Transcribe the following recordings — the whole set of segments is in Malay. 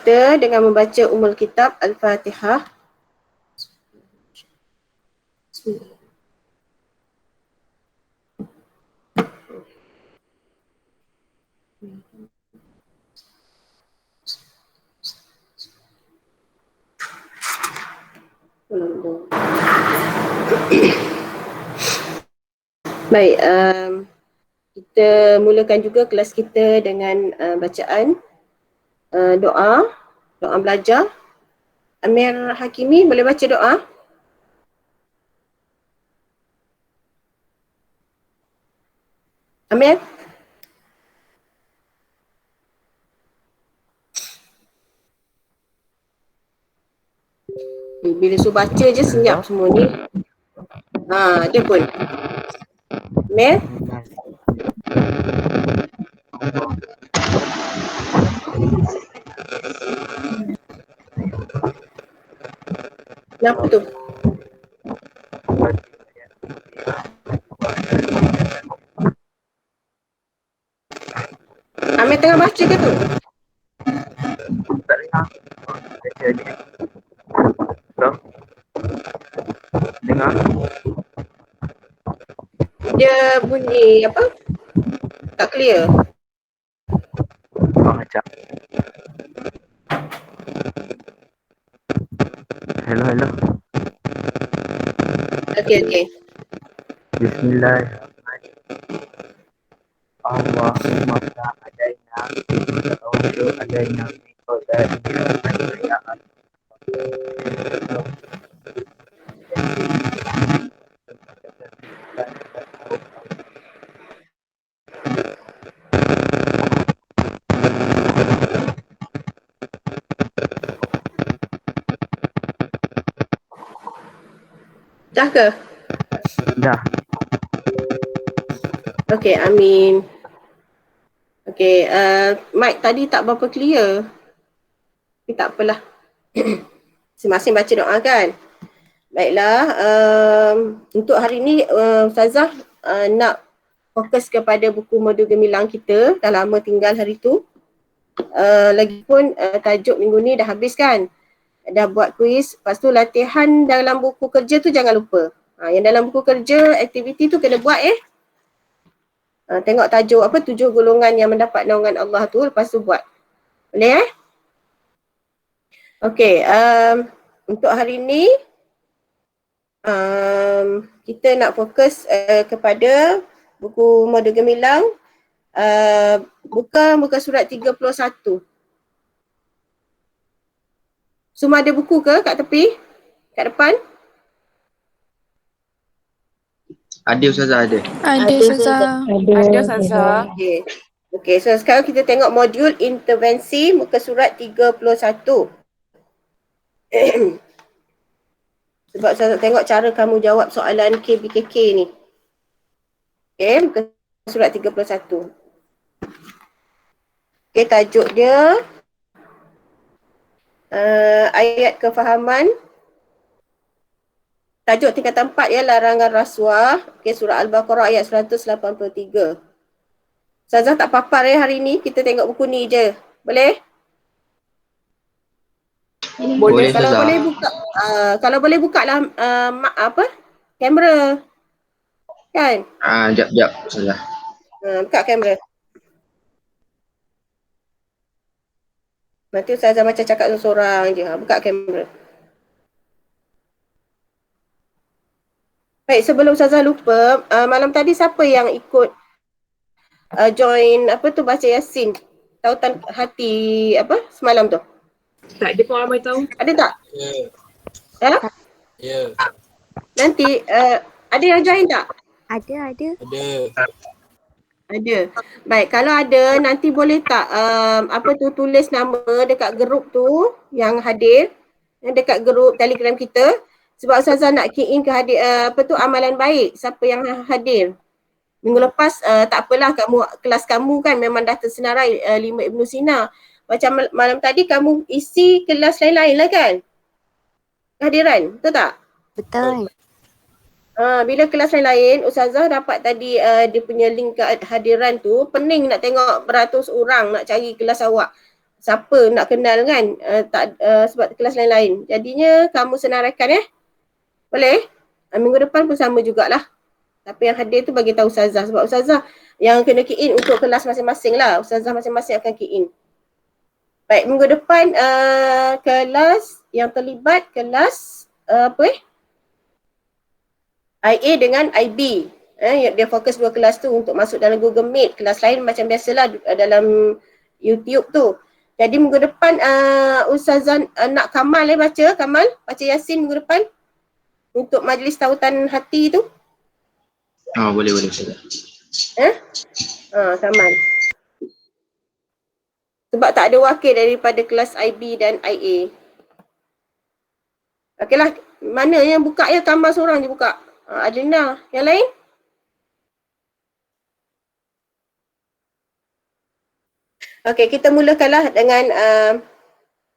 kita dengan membaca Ummul Kitab Al-Fatihah. Baik, kita mulakan juga kelas kita dengan bacaan doa belajar. Amir Hakimi boleh baca doa? Amir? Bila suruh baca je senyap semua ni. Dia pun. Amir? Kenapa tu? Amir tengah baca ke tu? Tak dengar. Baca ni. So. Dengar. Dia bunyi apa? Tak clear. Macam. Hello. Okey. Bismillahirrahmanirrahim. Allahumma alaina wa alaina min qada'i ya Allah. Dah ke? Dah. Okey, amin. Okey, mic tadi tak berapa clear. Tapi tak apalah. Masing-masing baca doa kan? Baiklah, untuk hari ni Ustazah nak fokus kepada buku Modu Gemilang kita. Dah lama tinggal hari tu. Lagipun tajuk minggu ni dah habis kan? Dah buat kuis. Lepas tu latihan dalam buku kerja tu jangan lupa. Yang dalam buku kerja, aktiviti tu kena buat tengok tajuk 7 golongan yang mendapat naungan Allah tu, lepas tu buat. Boleh Okey, untuk hari ni kita nak fokus kepada buku Modu Gemilang, buka muka surat 31. Semua ada buku ke kat tepi? Kat depan? Ada Ustazah, ada. Ada Ustazah. Ada Ustazah. Okey, so sekarang kita tengok modul intervensi muka surat 31. Sebab saya tengok cara kamu jawab soalan KBKK ni. Okey, muka surat 31. Okey, tajuk dia ayat kefahaman. Tajuk tingkatan 4 ya, larangan rasuah. Okey, surah Al-Baqarah ayat 183. Ustazah tak papar hari ni, kita tengok buku ni je. Boleh? Boleh Kalau Ustazah. boleh buka, kalau boleh buka lah kamera. Kan? Jap Ustazah. Buka kamera. Nanti Ustazah macam cakap seorang je. Buka kamera. Baik, sebelum Ustazah lupa, malam tadi siapa yang ikut join baca Yasin? Tautan hati semalam tu? Tak ada pun ramai tahu. Ada tak? Ya. Ya. Nanti ada yang join tak? Ada. Ada. Baik, kalau ada nanti boleh tak tulis nama dekat grup tu yang hadir, dekat grup Telegram kita. Sebab Ustazah nak key in ke hadir amalan baik siapa yang hadir. Minggu lepas tak apalah, kelas kamu kan memang dah tersenarai 5 Ibnu Sina. Macam malam tadi kamu isi kelas lain-lain lah kan? Kehadiran, betul tak? Betul. Bila kelas lain-lain, Ustazah dapat tadi dia punya link kehadiran tu, pening nak tengok beratus orang nak cari kelas awak. siapa nak kenal kan, sebab kelas lain-lain. Jadinya kamu senaraikan boleh? Minggu depan pun sama jugalah. Tapi yang hadir tu bagi tahu ustazah, sebab ustazah yang kena key in untuk kelas masing-masing lah. Ustazah masing-masing akan key in. Baik, minggu depan kelas yang terlibat kelas IA dengan IB. Dia fokus dua kelas tu untuk masuk dalam Google Meet. Kelas lain macam biasalah dalam YouTube tu. Jadi minggu depan ustazah nak Kamal baca. Kamal baca Yasin minggu depan untuk majlis tautan hati tu. Boleh Ustazah. Kamal. Sebab tak ada wakil daripada kelas IB dan IA. Okeylah, mana yang buka ya? Kamal seorang je buka. Adrina, yang lain? Okey, kita mulakanlah dengan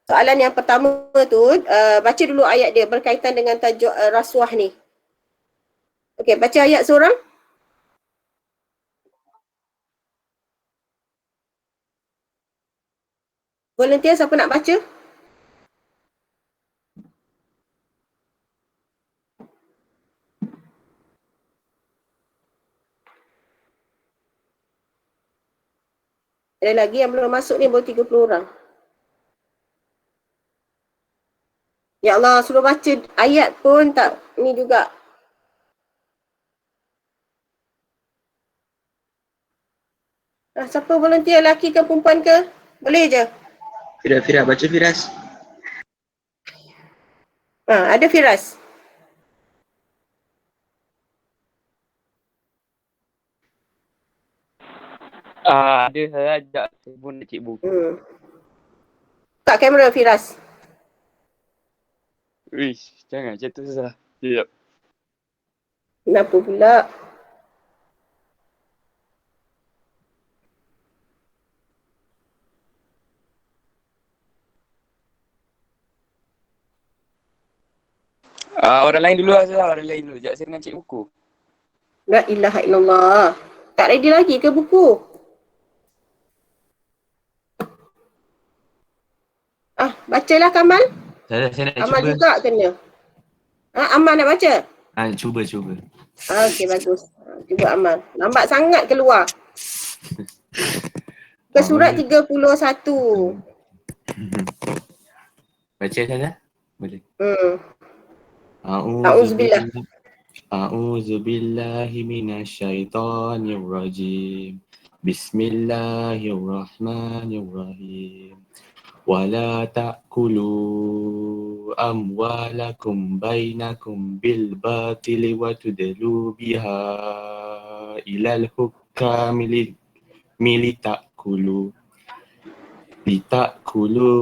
soalan yang pertama tu. Baca dulu ayat dia berkaitan dengan tajuk rasuah ni. Okey, baca ayat seorang. Volunteer siapa nak baca? Ada lagi yang belum masuk ni, baru 30 orang. Ya Allah, suruh baca ayat pun tak ni juga. Siapa volunteer, lelaki ke perempuan ke? Boleh je. Firas, baca Firas. Ada Firas. Ada, saya ajak saya pun nak cek buku. Buka kamera Firas. Wish, jangan macam tu Ustazah. Sekejap. Kenapa pula? Orang lain dulu Ustazah, orang lain dulu. Sekejap saya nak cek buku. La ilaha illallah. Tak ready lagi ke buku? Bacalah Kamal. Saya nak Amal cuba. juga kena. Amal nak baca? Cuba. Okey, bagus. Cuba Amal. Lambat sangat keluar. Ke surat 31. Baca saja? Boleh. A'udzubillah. A'udzubillahi minasyaitonirrajim. Bismillahirrahmanirrahim. Wala ta'kulu amwalakum bainakum bil batili wa tudlu biha ilal hukami litakulu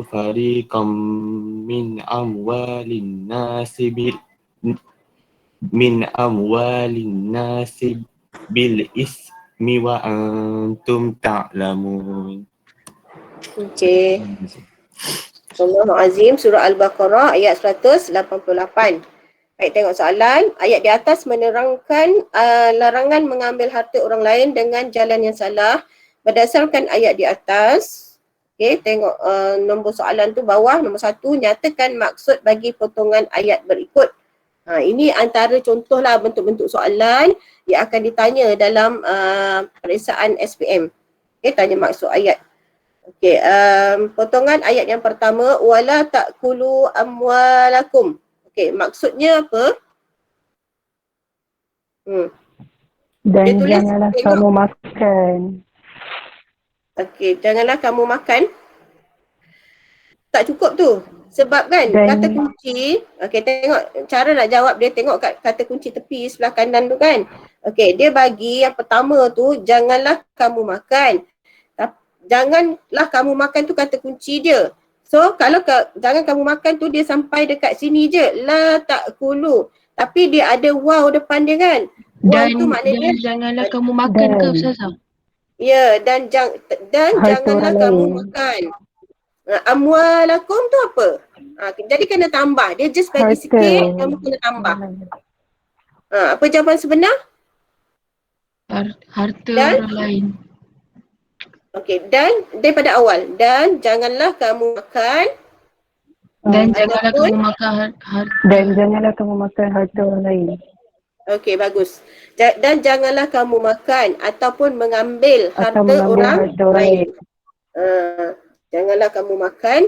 fariqam min amwalin nasi bil ismi wa antum ta'lamun. Okey. Astagfirullahalazim, surah Al-Baqarah ayat 188. Baik, tengok soalan. Ayat di atas menerangkan larangan mengambil harta orang lain dengan jalan yang salah berdasarkan ayat di atas. Okey, tengok nombor soalan tu bawah, nombor 1, nyatakan maksud bagi potongan ayat berikut. Ini antara contohlah bentuk-bentuk soalan yang akan ditanya dalam peperiksaan SPM. Okey, tanya maksud ayat. Okey, potongan ayat yang pertama, wala ta'kulu amwalakum. Okey, maksudnya apa? Dan janganlah kamu makan. Okey, janganlah kamu makan. Tak cukup tu. Sebab kan kata kunci, okey, tengok cara nak jawab dia, tengok kat kata kunci tepi sebelah kanan tu kan. Okey, dia bagi yang pertama tu, janganlah kamu makan. Janganlah kamu makan tu kata kunci dia. So kalau jangan kamu makan tu dia sampai dekat sini je. La ta'kulu. Tapi dia ada waw depan dia kan. Waw tu maknanya janganlah kamu makan ke Ustazah? Ya, dan janganlah kamu makan. Amwalakum tu apa? Jadi kena tambah. Dia just bagi sikit, kamu kena tambah. Apa jawapan sebenar? Harta orang lain. Okey, dan daripada awal. Dan janganlah kamu makan Dan janganlah ataupun kamu makan harta. Dan janganlah kamu makan harta orang lain. okey, bagus. Dan janganlah kamu makan ataupun mengambil Atau harta mengambil orang harta orang lain. lain. Janganlah kamu makan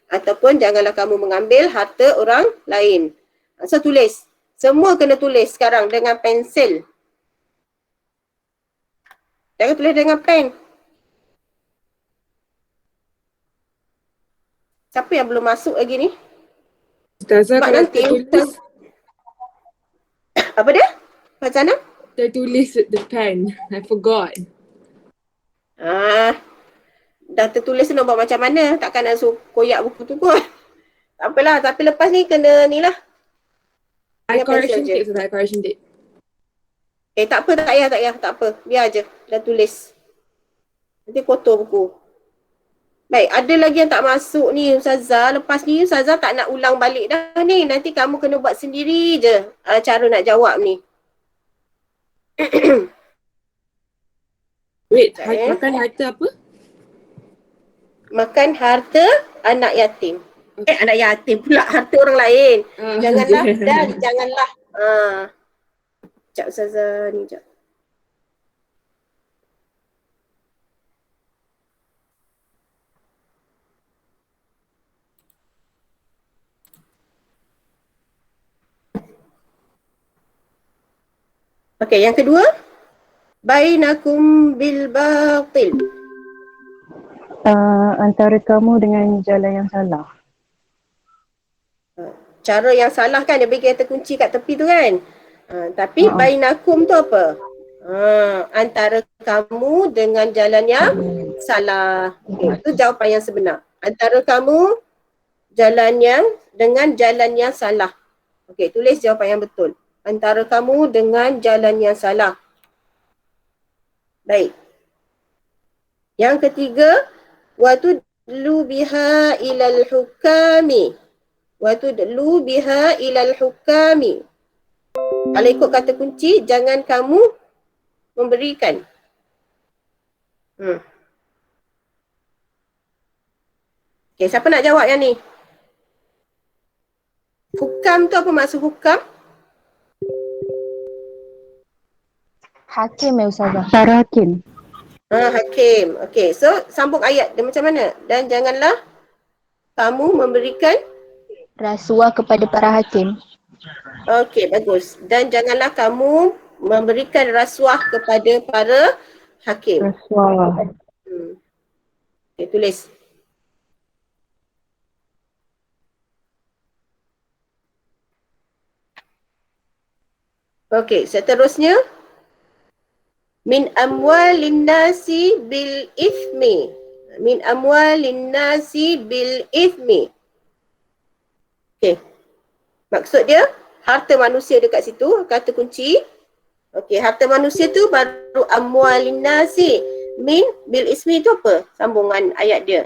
ataupun janganlah kamu mengambil harta orang lain. So tulis. Semua kena tulis sekarang dengan pensil. Jangan tulis dengan pen. Siapa yang belum masuk lagi ni? Ustazah, Sebab kalau nanti tertulis, apa dia? Fazana? tertulis with the pen. I forgot. Dah tertulis nak buat macam mana? Takkan nak suruh koyak buku tu kot. Tak apalah, tapi lepas ni kena ni lah. I Dengan correction pensel je. tape, Ustazah. I correction tape. Tak apa, tak payah, tak apa. Biar je, dah tulis. Nanti kotor buku. Baik, ada lagi yang tak masuk ni Ustazah. Lepas ni Ustazah tak nak ulang balik dah ni. Nanti kamu kena buat sendiri je cara nak jawab ni. Wait, Sekejap, makan harta apa? Makan harta anak yatim. Anak yatim pula, harta orang lain. Janganlah dan janganlah. Sekejap Ustazah ni, sekejap. Okey, yang kedua. Bainakum bil batil. Antara kamu dengan jalan yang salah. Cara yang salah kan, dia bagi kata kunci kat tepi tu kan. Tapi bainakum tu apa? Antara kamu dengan jalan yang salah. Okay, itu jawapan yang sebenar. Antara kamu dengan jalan yang salah. Okey, tulis jawapan yang betul. Antara kamu dengan jalan yang salah. Baik. Yang ketiga, wa tudlu biha ilal hukami. Wa tudlu biha ilal hukami. Kalau ikut kata kunci, jangan kamu memberikan. Okay, siapa nak jawab yang ni? Hukam tu apa maksud hukam? Hakim ya Ustazah. Para hakim. Hakim. Okay, so sambung ayat dia macam mana? Dan janganlah kamu memberikan Rasuah kepada para hakim. okey, bagus. Dan janganlah kamu memberikan rasuah kepada para hakim. Rasuah. Okay, tulis. Okey, seterusnya. Min amwalin nasi bil ithmi. Min amwalin nasi bil ithmi. Okey. Maksud dia, harta manusia dekat situ, kata kunci. Okey, harta manusia tu baru amwalin nasi. Min bil ismi tu apa? Sambungan ayat dia.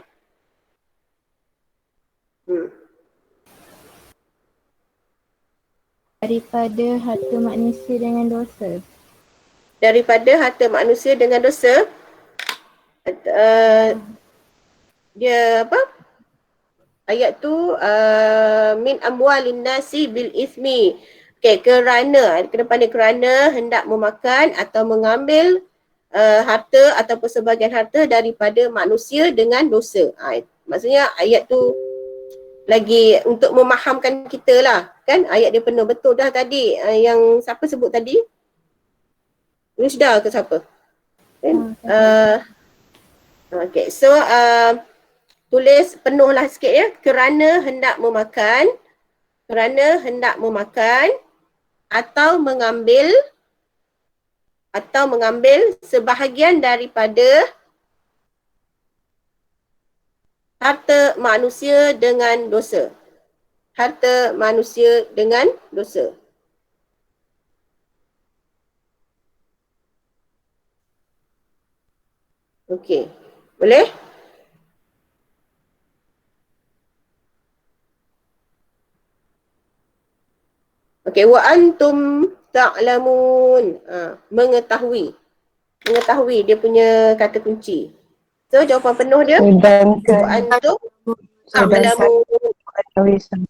Daripada harta manusia dengan dosa. Daripada harta manusia dengan dosa. Dia apa? Ayat tu min amwalin nasi bil ismi. Okey, kerana, ke depan dia kerana hendak memakan atau mengambil harta ataupun sebahagian harta daripada manusia dengan dosa. Maksudnya ayat tu lagi untuk memahamkan kita lah. Kan ayat dia penuh betul dah tadi. Yang siapa sebut tadi? Rusda ke siapa? Okay, so tulis penuhlah sikit ya. Kerana hendak memakan atau mengambil sebahagian daripada harta manusia dengan dosa. Harta manusia dengan dosa. Okey. Boleh? Okey, wa antum ta'lamun. Mengetahui. Mengetahui dia punya kata kunci. So jawapan penuh dia Sedangkan antum sedangkan ta'lamun. mengetahui sama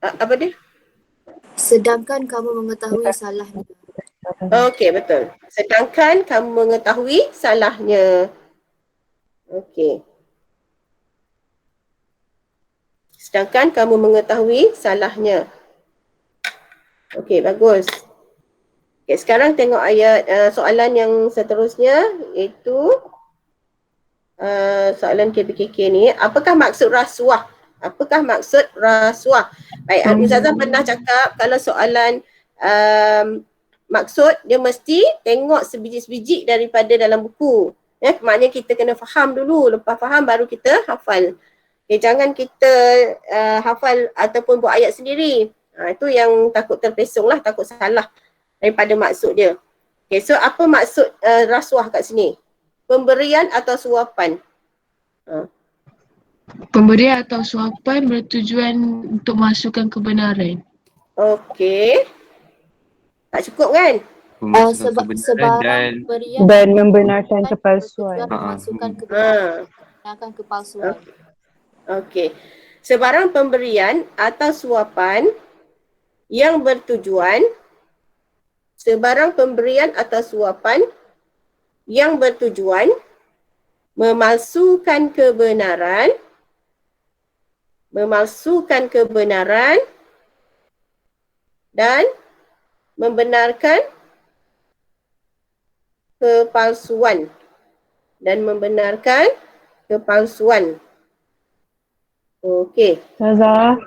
Apa dia? Sedangkan kamu mengetahui salahnya. Okey, betul. Sedangkan kamu mengetahui salahnya. Okey. Sedangkan kamu mengetahui salahnya. Okey, bagus. Okay, sekarang tengok ayat soalan yang seterusnya, iaitu soalan KPKK ni. Apakah maksud rasuah? Apakah maksud rasuah? Baik, Ustazah pernah cakap kalau soalan maksud dia mesti tengok sebiji-sebiji daripada dalam buku. Ya, maknanya kita kena faham dulu, lepas faham baru kita hafal. Okay, jangan kita hafal ataupun buat ayat sendiri. Itu yang takut terpesong lah, takut salah daripada maksud dia. Okay, so apa maksud rasuah kat sini? Pemberian atau suapan? Pemberian atau suapan bertujuan untuk masukkan kebenaran. Okey. Tak cukup kan? Sebab sebarang pemberian dan membenarkan kepalsuan. memasukkan kebenaran, kepalsuan. Okey. Sebarang pemberian atau suapan yang bertujuan memalsukan kebenaran dan membenarkan kepalsuan. Okey. Ustazah.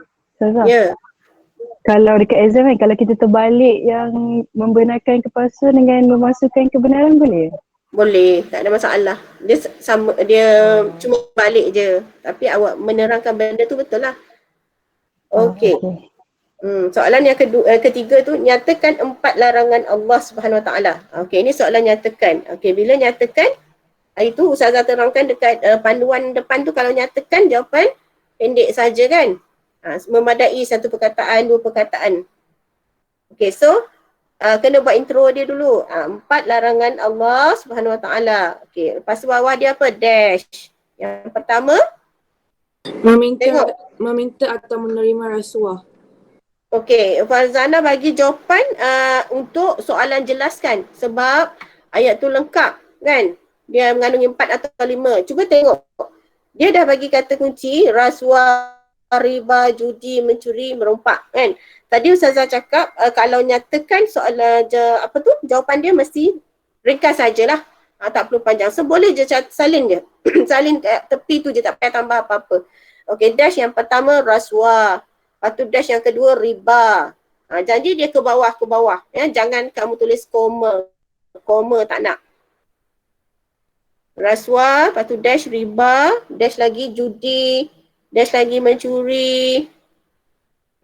Ya. Kalau dekat exam kan, kalau kita terbalik yang membenarkan kepalsuan dengan memasukkan kebenaran boleh? Boleh, tak ada masalah. Dia sama, dia cuma balik je. Tapi awak menerangkan benda tu betul lah. Okey. Soalan yang ketiga tu, nyatakan 4 larangan Allah Subhanahu Wa Taala. Okey, ini soalan nyatakan. Okey, bila nyatakan, itu Ustazah terangkan dekat panduan depan tu, kalau nyatakan jawapan pendek saja kan. Memadai 1 perkataan, 2 perkataan. Okey, so kena buat intro dia dulu. 4 larangan Allah Subhanahu Wa Taala. Okey, lepas tu bawah dia apa? Dash. Yang pertama, meminta atau menerima rasuah. okey, Farzana bagi jawapan untuk soalan jelaskan sebab ayat tu lengkap kan. Dia mengandungi 4 atau 5. Cuba tengok. Dia dah bagi kata kunci rasuah, riba, judi, mencuri, merompak kan. Tadi Ustazah cakap kalau nyatakan soalan jawapan dia mesti ringkas sajalah. Tak perlu panjang. So boleh je salin je. Salin kat tepi tu je, tak payah tambah apa-apa. Okey, dash yang pertama rasuah. Lepas tu dash yang kedua riba. Janji dia ke bawah. Ya, jangan kamu tulis koma. Koma tak nak. Rasuah, lepas tu dash riba, dash lagi judi, dash lagi mencuri.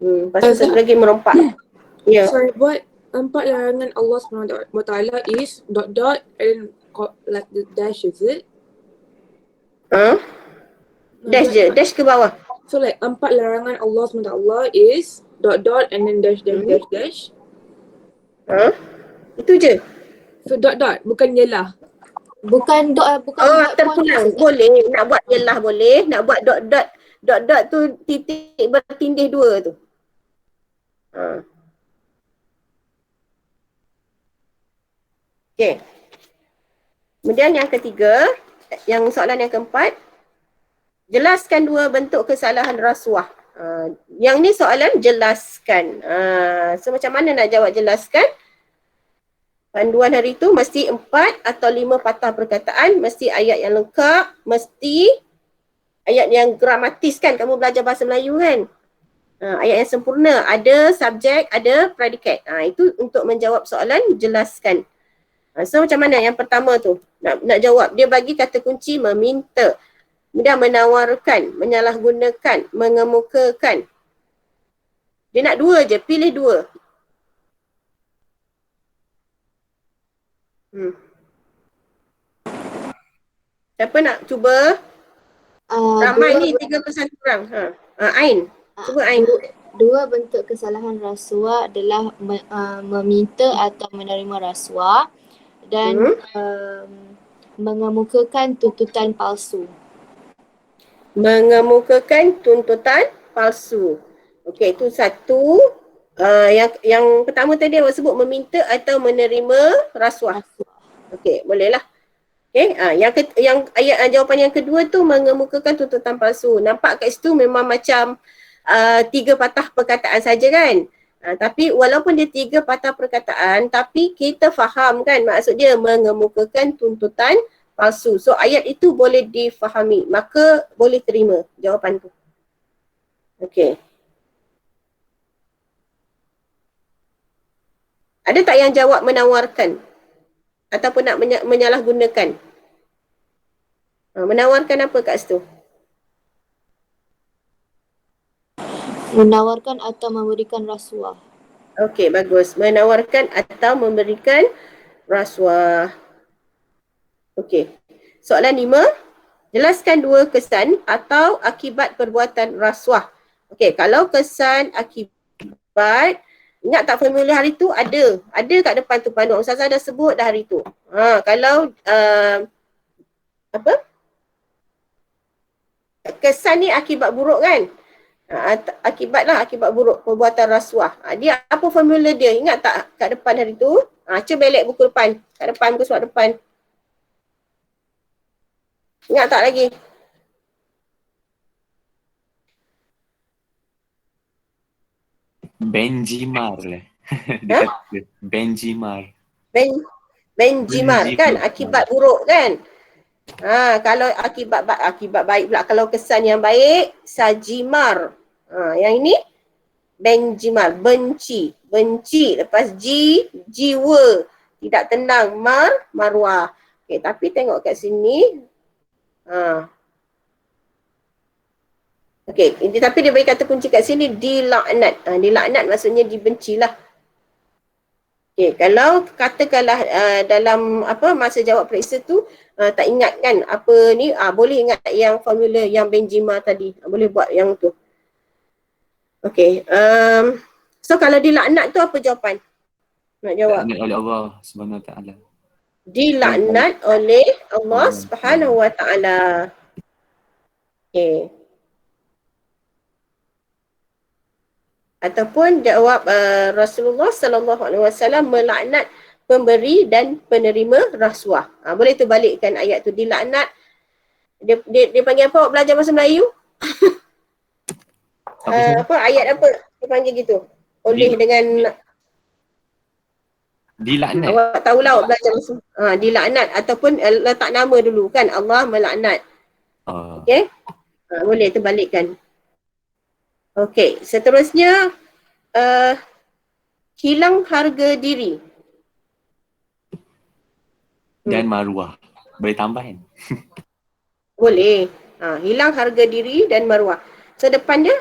Lepas tu satu lagi merompak. Ya. Sorry, buat 4 larangan Allah SWT is ... and like the dash, is it? Dash je, dash ke bawah. So like 4 larangan Allah SWT is ... and then dash. Itu je. So ... bukan yelah. Bukan terpulang. Boleh. Nak buat jelah boleh. Nak buat ... tu titik bertindih 2 tu. Okey. Kemudian yang ketiga, yang soalan yang keempat, jelaskan 2 bentuk kesalahan rasuah. Yang ni soalan jelaskan. So macam mana nak jawab jelaskan? Panduan hari tu mesti 4 atau 5 patah perkataan, mesti ayat yang lengkap, mesti ayat yang gramatis kan, kamu belajar bahasa Melayu kan. Ayat yang sempurna, ada subjek, ada predikat. Itu untuk menjawab soalan jelaskan. So macam mana yang pertama tu nak jawab? Dia bagi kata kunci meminta, kemudian menawarkan, menyalahgunakan, mengemukakan. Dia nak 2 je, pilih 2. Siapa nak cuba? Ramai ni 3% kurang. Ain. Cuba Ain. 2 bentuk kesalahan rasuah adalah meminta atau menerima rasuah dan mengemukakan tuntutan palsu. Mengemukakan tuntutan palsu. Okey, itu satu. Yang pertama tadi awak sebut meminta atau menerima rasuah. Okey, bolehlah. Okey, yang ayat jawapan yang kedua tu mengemukakan tuntutan palsu. Nampak kat situ memang macam 3 patah perkataan saja kan. Tapi walaupun dia 3 patah perkataan, tapi kita faham kan maksud dia mengemukakan tuntutan palsu. So ayat itu boleh difahami, maka boleh terima jawapan tu. Okey. Ada tak yang jawab menawarkan ataupun nak menyalahgunakan? Menawarkan apa kat situ? Menawarkan atau memberikan rasuah. Okey, bagus. Menawarkan atau memberikan rasuah. Okey. Soalan 5. Jelaskan 2 kesan atau akibat perbuatan rasuah. Okey, kalau kesan akibat, ingat tak formula hari tu ada kat depan tu panduan. Ustazah dah sebut dah hari tu. Kalau kesan ni akibat buruk kan? Akibat buruk perbuatan rasuah. Dia apa formula dia? Ingat tak kat depan hari tu? Cuba belek buku depan. Kat depan buku surat depan. Ingat tak lagi? Benjimar lah. Benjimar. Benjimar kan? Akibat buruk kan? Kalau akibat baik pula. Kalau kesan yang baik, sajimar. Yang ini benjimar, benci. Lepas jiwa. Tidak tenang, marwah. Okay, tapi tengok kat sini. Okey, tapi dia bagi kata kunci kat sini dilaknat. Dilaknat maksudnya dibencilah. Okey, kalau katakanlah dalam masa jawab periksa tu tak ingat kan apa ni, boleh ingat yang formula yang Benjima tadi. Boleh buat yang tu. Okey, so kalau dilaknat tu apa jawapan? Nak jawab. Dilaknat oleh Allah Subhanahu Wa Taala. Dilaknat oleh Allah Subhanahu Wa Taala. Okey. Ataupun jawab Rasulullah sallallahu alaihi wasallam melaknat pemberi dan penerima rasuah. Boleh terbalikkan ayat tu, dilaknat. Dia panggil apa belajar bahasa Melayu? Ayat apa dia panggil gitu? Oleh dengan dilaknat. Awak tahulah awak belajar bahasa dilaknat ataupun letak nama dulu kan, Allah melaknat. Okey? Boleh terbalikkan. Okey, seterusnya hilang harga diri dan maruah. Boleh tambah kan? Boleh. Hilang harga diri dan maruah. So depan dia,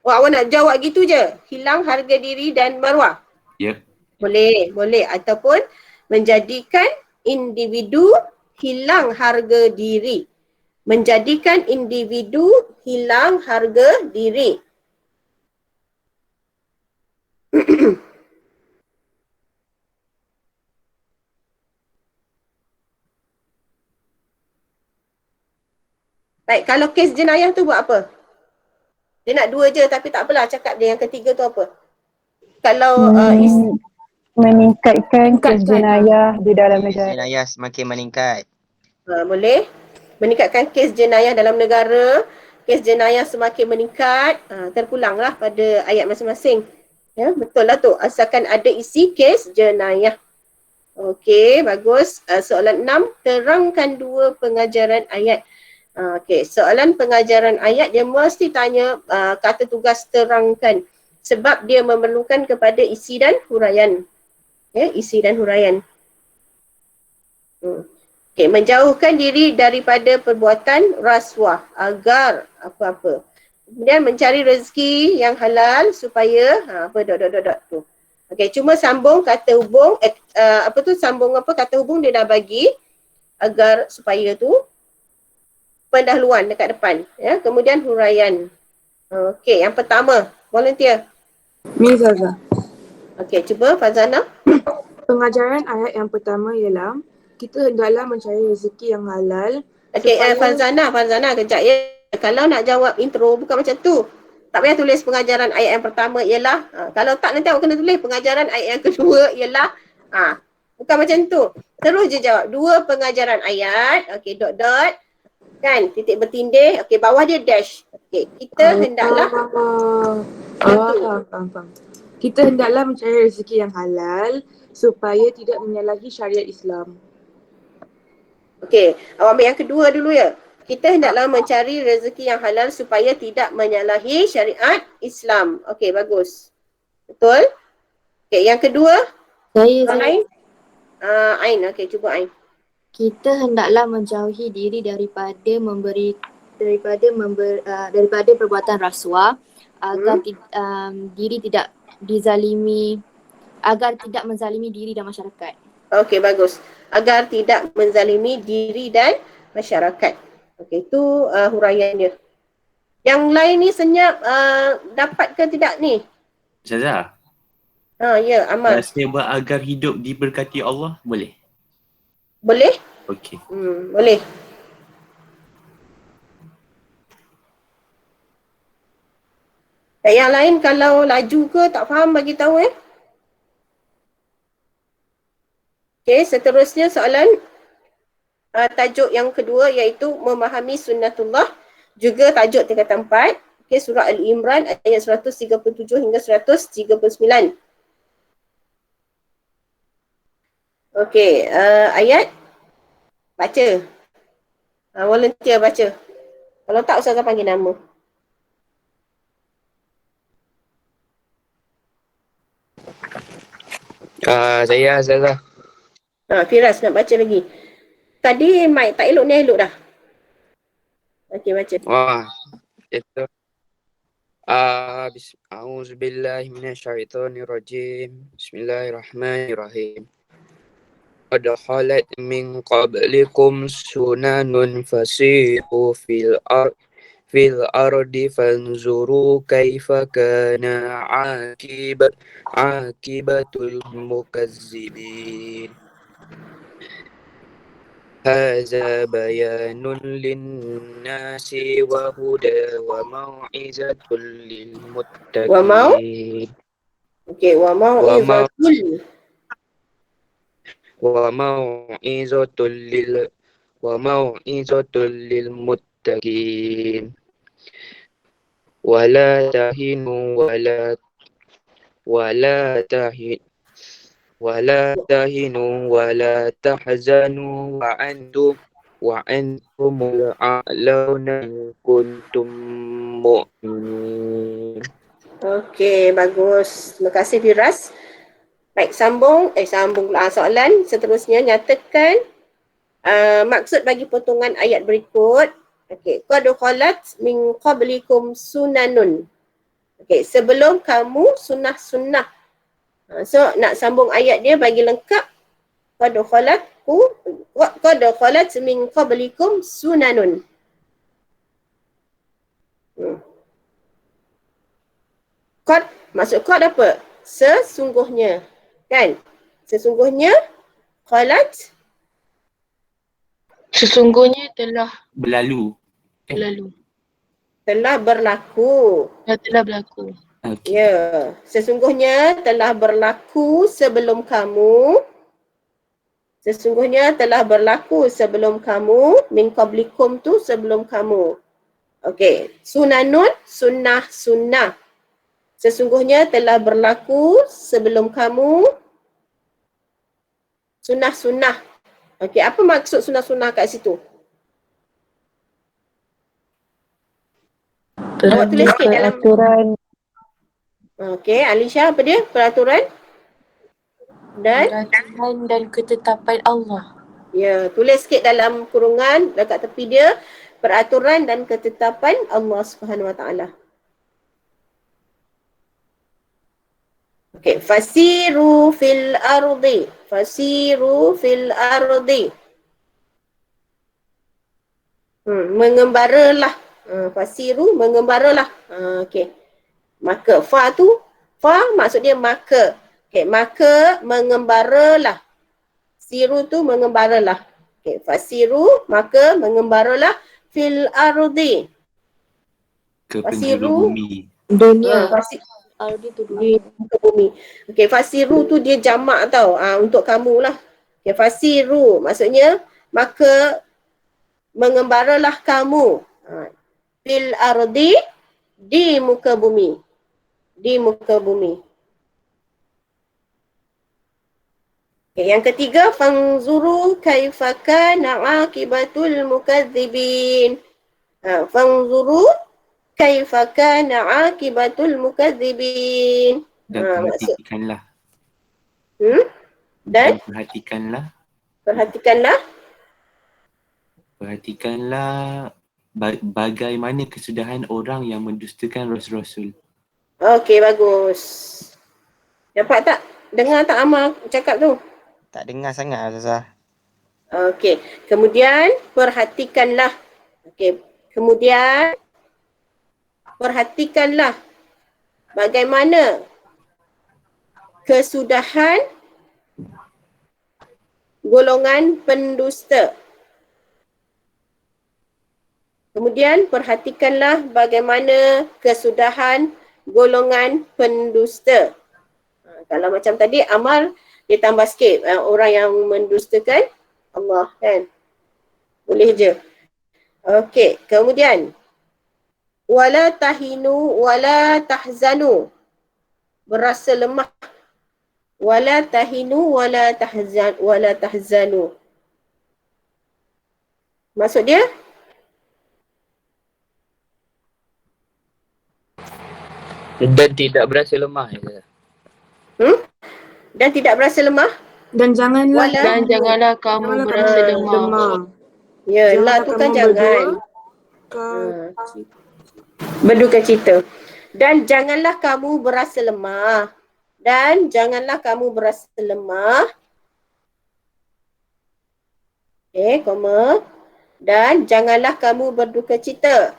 awak nak jawab gitu je. Hilang harga diri dan maruah. Yep. Boleh. Ataupun menjadikan individu hilang harga diri. Menjadikan individu hilang harga diri. Baik, kalau kes jenayah tu buat apa? Dia nak 2 je tapi tak apalah, cakap dia yang ketiga tu apa? Kalau meningkatkan kes jenayah di dalam negara. Jenayah semakin meningkat. Boleh. Meningkatkan kes jenayah dalam negara. Kes jenayah semakin meningkat. Terpulanglah pada ayat masing-masing. Ya, betul lah tu. Asalkan ada isi kes jenayah. Okey, bagus. Soalan 6. Terangkan 2 pengajaran ayat. Okey, soalan pengajaran ayat dia mesti tanya kata tugas terangkan. Sebab dia memerlukan kepada isi dan huraian. Ya, isi dan huraian. Okey, menjauhkan diri daripada perbuatan rasuah agar apa-apa. Kemudian mencari rezeki yang halal supaya tu. Okey, cuma sambung kata hubung kata hubung dia dah bagi agar supaya tu pendahuluan dekat depan, ya. Kemudian huraian. Okey, yang pertama, volunteer. Mizaza. Okey, cuba Fazana. Pengajaran ayat yang pertama ialah kita hendaklah mencari rezeki yang halal. Okey, Farzana kejap ya. Kalau nak jawab intro bukan macam tu. Tak payah tulis pengajaran ayat yang pertama ialah. Kalau tak nanti awak kena tulis pengajaran ayat yang kedua ialah. Bukan macam tu. Terus je jawab. 2 pengajaran ayat. Okey, dot. Kan, titik bertindih. Okey, bawah dia dash. Okey, kita hendaklah. Faham. Kita hendaklah mencari rezeki yang halal supaya tidak menyalahi syariat Islam. Okey, awak ambil yang kedua dulu ya. Kita hendaklah mencari rezeki yang halal supaya tidak menyalahi syariat Islam. Okey, bagus. Betul? Okey, yang kedua. Ain. Ain, okey, cuba Ain. Kita hendaklah menjauhi diri daripada perbuatan rasuah agar diri tidak dizalimi, agar tidak menzalimi diri dan masyarakat. Okey, bagus. Agar tidak menzalimi diri dan masyarakat. Okey, itu huraian dia. Yang lain ni senyap dapat ke tidak ni? Ustazah. Ya, Amal. Saya buat agar hidup diberkati Allah, boleh? Boleh? Okey. Boleh. Yang lain kalau laju ke tak faham bagi tahu Okey, seterusnya soalan tajuk yang kedua iaitu memahami sunnatullah, juga tajuk tingkatan 4. Okey, surah Al-Imran ayat 137 hingga 139. Okey, ayat baca. Volunteer baca. Kalau tak Ustazah panggil nama. Saya Ustazah. Firas nak baca lagi. Tadi mic tak elok, ni elok dah. Okey, baca. Wah, itu. A'udzubillahi minasyaitonirrajim. Bismillahirrahmanirrahim. Qad khalat min qablikum sunanun fasiru fil ardi fanzuru kaifa kana akibatul mukazzibin. Hadza bayanun linnasi wa huda wa mau'izatul lil muttaqin. Okey, wa mau'izatul. Wa mau'izatul lil muttaqin. Wala tahinu wala tahzanu wa antumul a'launa in kuntum mu'minin. Okey, bagus. Terima kasih Firas. Baik, sambung pula soalan. Seterusnya nyatakan maksud bagi potongan ayat berikut. Okey, qad khalat min qablikum sunanun. Okey, sebelum kamu sunnah-sunnah. So nak sambung ayat dia bagi lengkap. Qad khalat min qablikum sunanun. Qad, maksud qad apa? Sesungguhnya. Kan? Sesungguhnya khalat. Sesungguhnya telah Berlalu. Telah berlaku. Telah berlaku. Okay. Ya, sesungguhnya telah berlaku sebelum kamu. Sesungguhnya telah berlaku sebelum kamu. Min qablikum tu sebelum kamu. Okey, sunanun, sunnah. Sesungguhnya telah berlaku sebelum kamu. Sunnah. Okey, apa maksud sunnah-sunnah kat situ? Awak tulis sikit dalam peraturan. Okey, Alisha apa dia? Peraturan dan ketetapan Allah. Ya, tulis sikit dalam kurungan dekat tepi dia, peraturan dan ketetapan Allah Subhanahu Wa Taala. Okey, fasiru fil ardi. Mengembaralah. Fasiru, mengembaralah. Okey. Maka fa maksud dia maka. Okey, maka mengembaralah. fasiru tu mengembaralah. Okay, fasiru maka mengembaralah fil ardi. Ke Fasiru, penjuru bumi. Dunia. Ardi tu di dunia. muka bumi. Okay, fasiru tu dia jamak tau. Untuk kamu lah. Okay, fasiru maksudnya maka mengembaralah kamu. Fil ardi, di muka bumi. Di muka bumi. Okay, yang ketiga, fanzuru kaifa kana aqibatul mukadzibin. Fanzuru kaifa kana aqibatul mukadzibin. Dan perhatikanlah. Dan perhatikanlah. Perhatikanlah bagaimana kesudahan orang yang mendustakan rasul-rasul. Okey, bagus. Dapat tak? Dengar tak Amal cakap tu? Tak dengar sangat Ustazah. Okey. Kemudian perhatikanlah. Okey. Kemudian perhatikanlah bagaimana kesudahan golongan pendusta. Kemudian perhatikanlah bagaimana kesudahan golongan pendusta. Kalau macam tadi Amal dia tambah sikit orang yang mendustakan Allah kan. Boleh je. Okey, kemudian wala tahinu wala tahzanu. Berasa lemah. Wala tahinu wala tahzanu. Maksud dia? Dan tidak berasa lemah. Dan tidak berasa lemah? Dan janganlah kamu berasa lemah. Ya, la tu kan jangan. Berduka cita. Dan janganlah kamu berasa lemah. Dan janganlah kamu berasa lemah. Koma. Dan janganlah kamu berduka cita.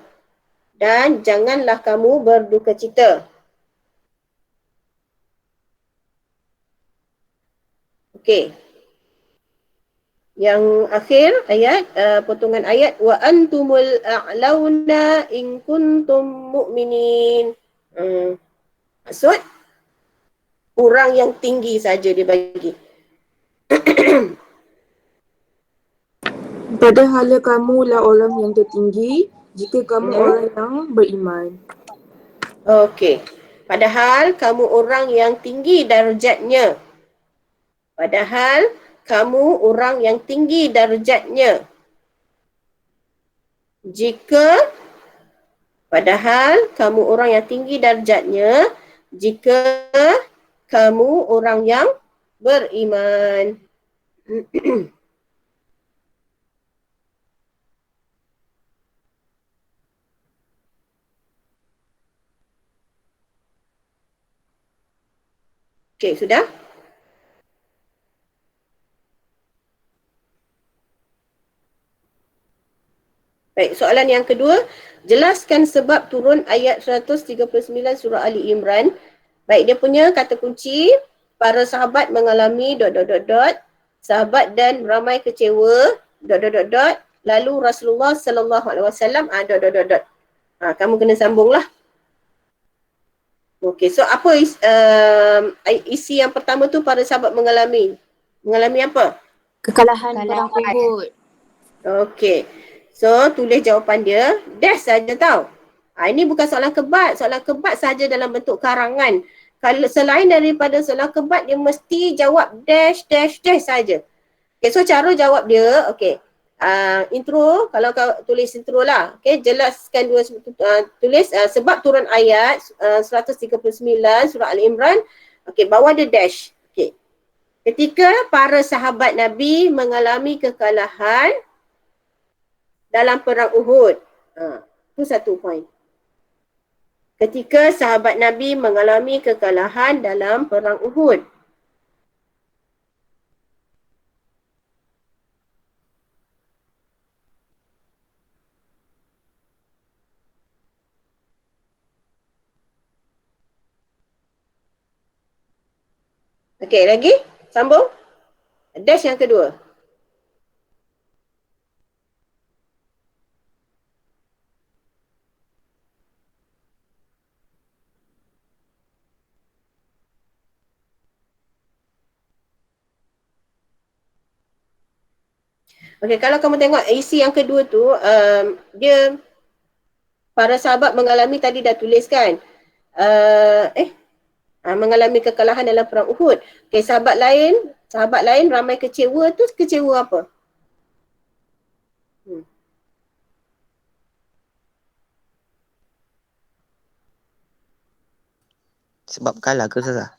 Dan janganlah kamu berduka cita. Okey. Yang akhir ayat, potongan ayat wa antumul a'launa in kuntum mu'minin. Maksud orang yang tinggi saja dia bagi. Padahal kamulah orang yang tertinggi jika kamu orang yang beriman. Okey. Padahal kamu orang yang tinggi darjatnya. Padahal kamu orang yang tinggi darjatnya. Padahal kamu orang yang tinggi darjatnya jika kamu orang yang beriman. Okey, sudah? Baik, soalan yang kedua, jelaskan sebab turun ayat 139 surah Ali Imran. Baik, dia punya kata kunci, para sahabat mengalami ... sahabat dan ramai kecewa ... lalu Rasulullah sallallahu alaihi wasallam ... kamu kena sambunglah. Okey, so apa isi yang pertama tu para sahabat mengalami apa? Kekalahan perang Uhud. Okey. So, tulis jawapan dia. Dash saja tau. Ini bukan soalan kebat. Soalan kebat saja dalam bentuk karangan. Kalau selain daripada soalan kebat, dia mesti jawab dash saja. Okay, so cara jawab dia, okay. Intro, kalau kau tulis intro lah. Okay, jelaskan tulis sebab turun ayat 139 surah Al-Imran. Okay, bawah dia dash. Okay. Ketika para sahabat Nabi mengalami kekalahan dalam perang Uhud. Itu satu poin. Ketika sahabat Nabi mengalami kekalahan dalam perang Uhud. Okey, lagi? Sambung? Dash yang kedua. Okey, kalau kamu tengok isi yang kedua tu, dia para sahabat mengalami, tadi dah tulis kan, mengalami kekalahan dalam perang Uhud. Okey, sahabat lain ramai kecewa tu, kecewa apa? Sebab kalah ke Ustazah?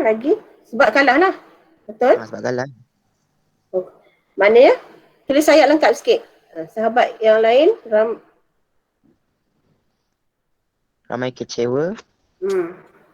Lagi? Sebab kalah lah. Betul? Sebab kalah. Mana ya? Tulis ayat lengkap sikit. Sahabat yang lain Ramai kecewa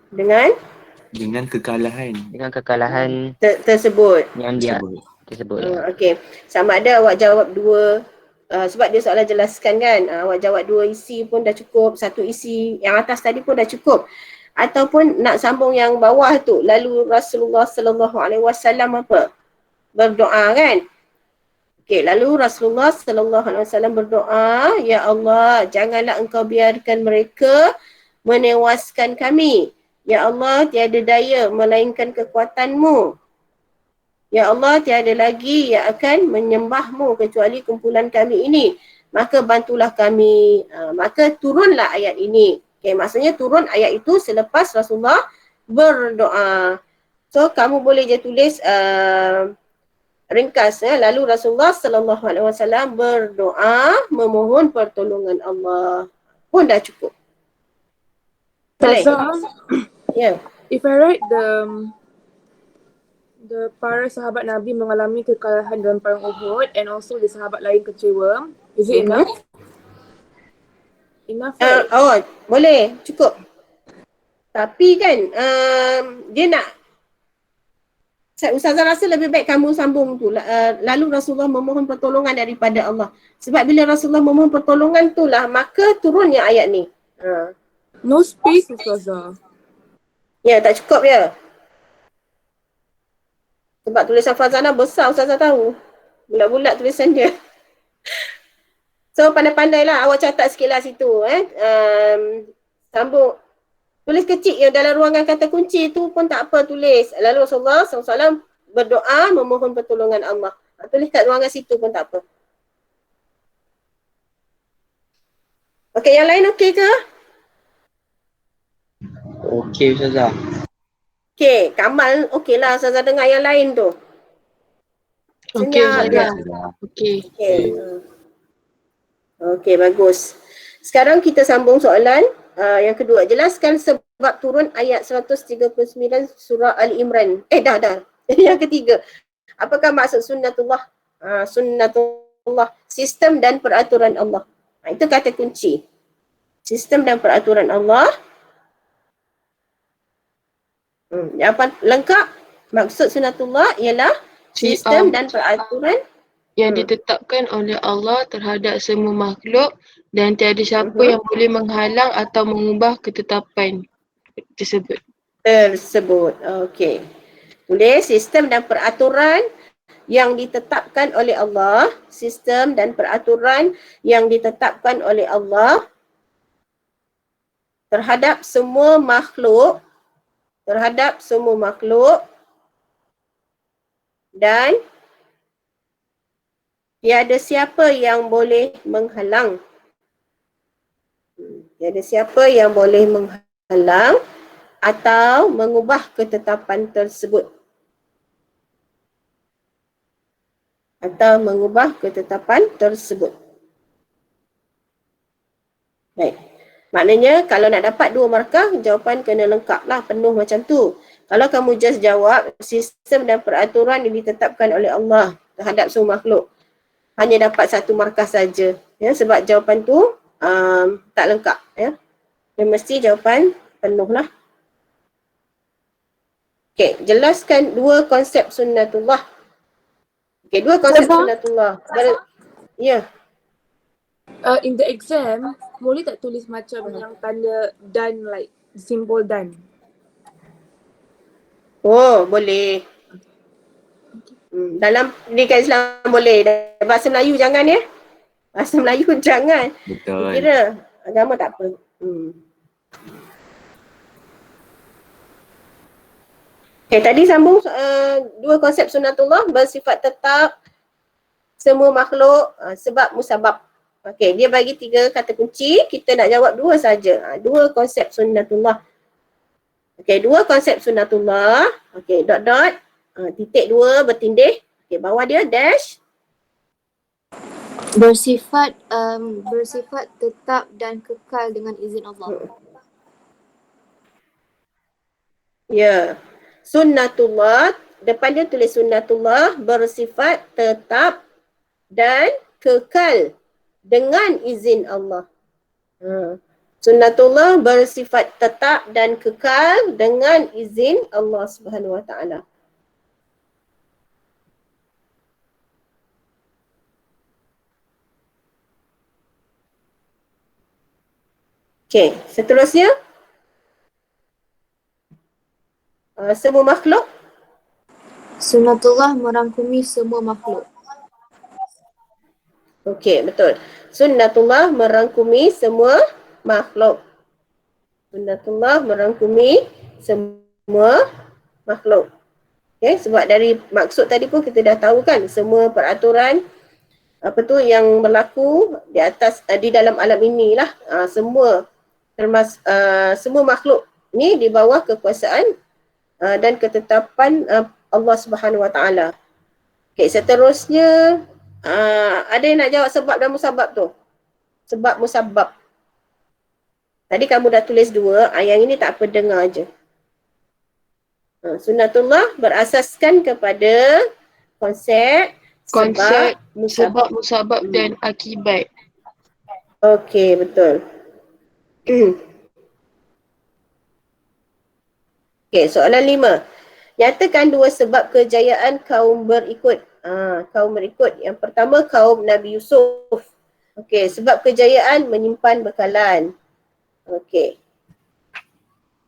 dengan kekalahan tersebut. Yang dia tersebut. Okey. Sama ada awak jawab dua, sebab dia soalan jelaskan kan, awak jawab dua isi pun dah cukup, satu isi yang atas tadi pun dah cukup. Ataupun nak sambung yang bawah tu, lalu Rasulullah sallallahu alaihi wasallam apa? Berdoa kan? Okey, lalu Rasulullah sallallahu alaihi wasallam berdoa, ya Allah, janganlah engkau biarkan mereka menewaskan kami. Ya Allah, tiada daya melainkan kekuatanmu. Ya Allah, tiada lagi yang akan menyembahmu kecuali kumpulan kami ini. Maka bantulah kami. Maka turunlah ayat ini. Okay, maksudnya turun ayat itu selepas Rasulullah berdoa. So, kamu boleh je tulis ringkas. Lalu Rasulullah sallallahu alaihi wasallam berdoa memohon pertolongan Allah. Pun dah cukup. Boleh? Yeah. If I write the para sahabat Nabi mengalami kekalahan dalam perang Uhud and also the sahabat lain kecewa, is it enough? Enough, right? Boleh, cukup. Tapi kan dia nak, Ustazah rasa lebih baik kamu sambung tu, lalu Rasulullah memohon pertolongan daripada Allah. Sebab bila Rasulullah memohon pertolongan tu lah, maka turunnya ayat ni. No space, Ustazah. Ya, tak cukup ya. Sebab tulisan Fazana besar, Ustazah tahu. Bulat-bulat tulisan dia. So, pandai-pandailah awak catat sikit lah situ. Sambung. Tulis kecil yang dalam ruangan kata kunci tu pun tak apa tulis. Lalu Rasulullah SAW berdoa memohon pertolongan Allah. Tulis kat ruangan situ pun tak apa. Okey, yang lain okey ke? Okey Ustazah. Okey, Kamal okey lah Ustazah dengar yang lain tu. Okey Ustazah. Okey. Okey, bagus. Sekarang kita sambung soalan yang kedua. Jelaskan sebab turun ayat 139 surah Ali Imran. Dah. Yang ketiga. Apakah maksud sunnatullah? Sunnatullah, sistem dan peraturan Allah. Itu kata kunci. Sistem dan peraturan Allah. Jawapan lengkap. Maksud sunnatullah ialah sistem dan peraturan yang ditetapkan oleh Allah terhadap semua makhluk dan tiada siapa yang boleh menghalang atau mengubah ketetapan tersebut. Okey. Tulis sistem dan peraturan yang ditetapkan oleh Allah, sistem dan peraturan yang ditetapkan oleh Allah terhadap semua makhluk, dan tiada siapa yang boleh menghalang. Tiada siapa yang boleh menghalang atau mengubah ketetapan tersebut. Baik. Maknanya kalau nak dapat 2 markah, jawapan kena lengkap lah, penuh macam tu. Kalau kamu just jawab sistem dan peraturan yang ditetapkan oleh Allah terhadap semua makhluk, hanya dapat 1 markah saja. Ya, sebab jawapan tu tak lengkap. Ya. Dia mesti jawapan penuh lah. Okey, jelaskan 2 konsep sunnatullah. Okey, 2 konsep sunnatullah. Ya. In the exam, boleh tak tulis macam yang tanda done, like simbol done? Oh, boleh. Dalam pendidikan Islam boleh. Bahasa Melayu jangan ya. Bahasa Melayu jangan. Betul. Kira agama tak apa. Okay, tadi sambung dua konsep sunnatullah bersifat tetap semua makhluk sebab musabab. Okey, dia bagi 3 kata kunci, kita nak jawab 2 saja. 2 konsep sunnatullah. Okey, 2 konsep sunnatullah. Okey, dot titik 2 bertindih. Okey, bawah dia dash. Bersifat tetap dan kekal dengan izin Allah. Ya. Sunnatullah, depan dia tulis sunnatullah bersifat tetap dan kekal dengan izin Allah. Sunnatullah bersifat tetap dan kekal dengan izin Allah Subhanahu Wa Taala. Okey, seterusnya semua makhluk. Sunnatullah merangkumi semua makhluk. Okey, betul. Sunnatullah merangkumi semua makhluk. Sunnatullah merangkumi semua makhluk. Okay, sebab dari maksud tadi pun kita dah tahu kan, semua peraturan yang berlaku di atas di dalam alam inilah semua semua makhluk ni di bawah kekuasaan dan ketetapan Allah Subhanahu Wa Taala. Okay, seterusnya ada yang nak jawab sebab dan musabab tu? Sebab musabab. Tadi kamu dah tulis 2, yang ini tak apa, dengar je. Sunnatullah berasaskan kepada konsep sebab, musabab dan akibat. Okey, betul. Okey, soalan 5. Nyatakan 2 sebab kejayaan kaum berikut. Kaum berikut. Yang pertama, kaum Nabi Yusuf. Okey, sebab kejayaan menyimpan bekalan. Okey.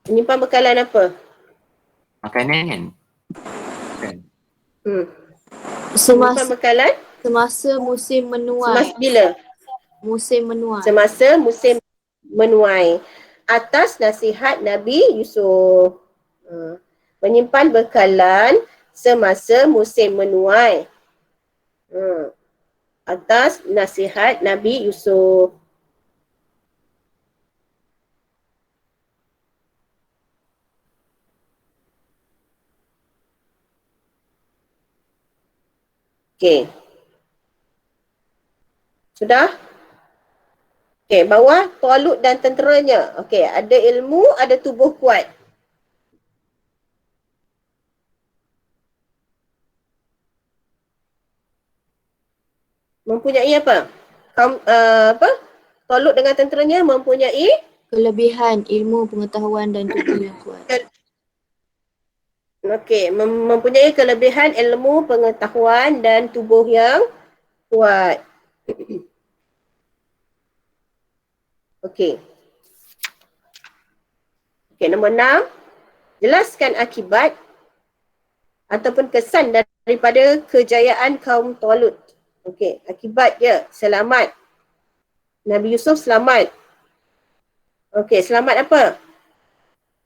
Menyimpan bekalan apa? Makanan. Menyimpan bekalan? Semasa musim menuai. Semasa bila? Musim menuai. Semasa musim menuai. Atas nasihat Nabi Yusuf. Menyimpan bekalan semasa musim menuai. Atas nasihat Nabi Yusuf. Okey. Sudah? Okey, bawah Talut dan tenteranya. Okey, ada ilmu, ada tubuh kuat. Mempunyai apa? Talut dengan tenteranya mempunyai kelebihan, ilmu, pengetahuan dan tubuh yang kuat. Okey, mempunyai kelebihan, ilmu, pengetahuan dan tubuh yang kuat. Okey. Okey, nombor 6. Jelaskan akibat ataupun kesan daripada kejayaan kaum Talut. Okey, akibat dia selamat. Nabi Yusuf selamat. Okey, selamat apa?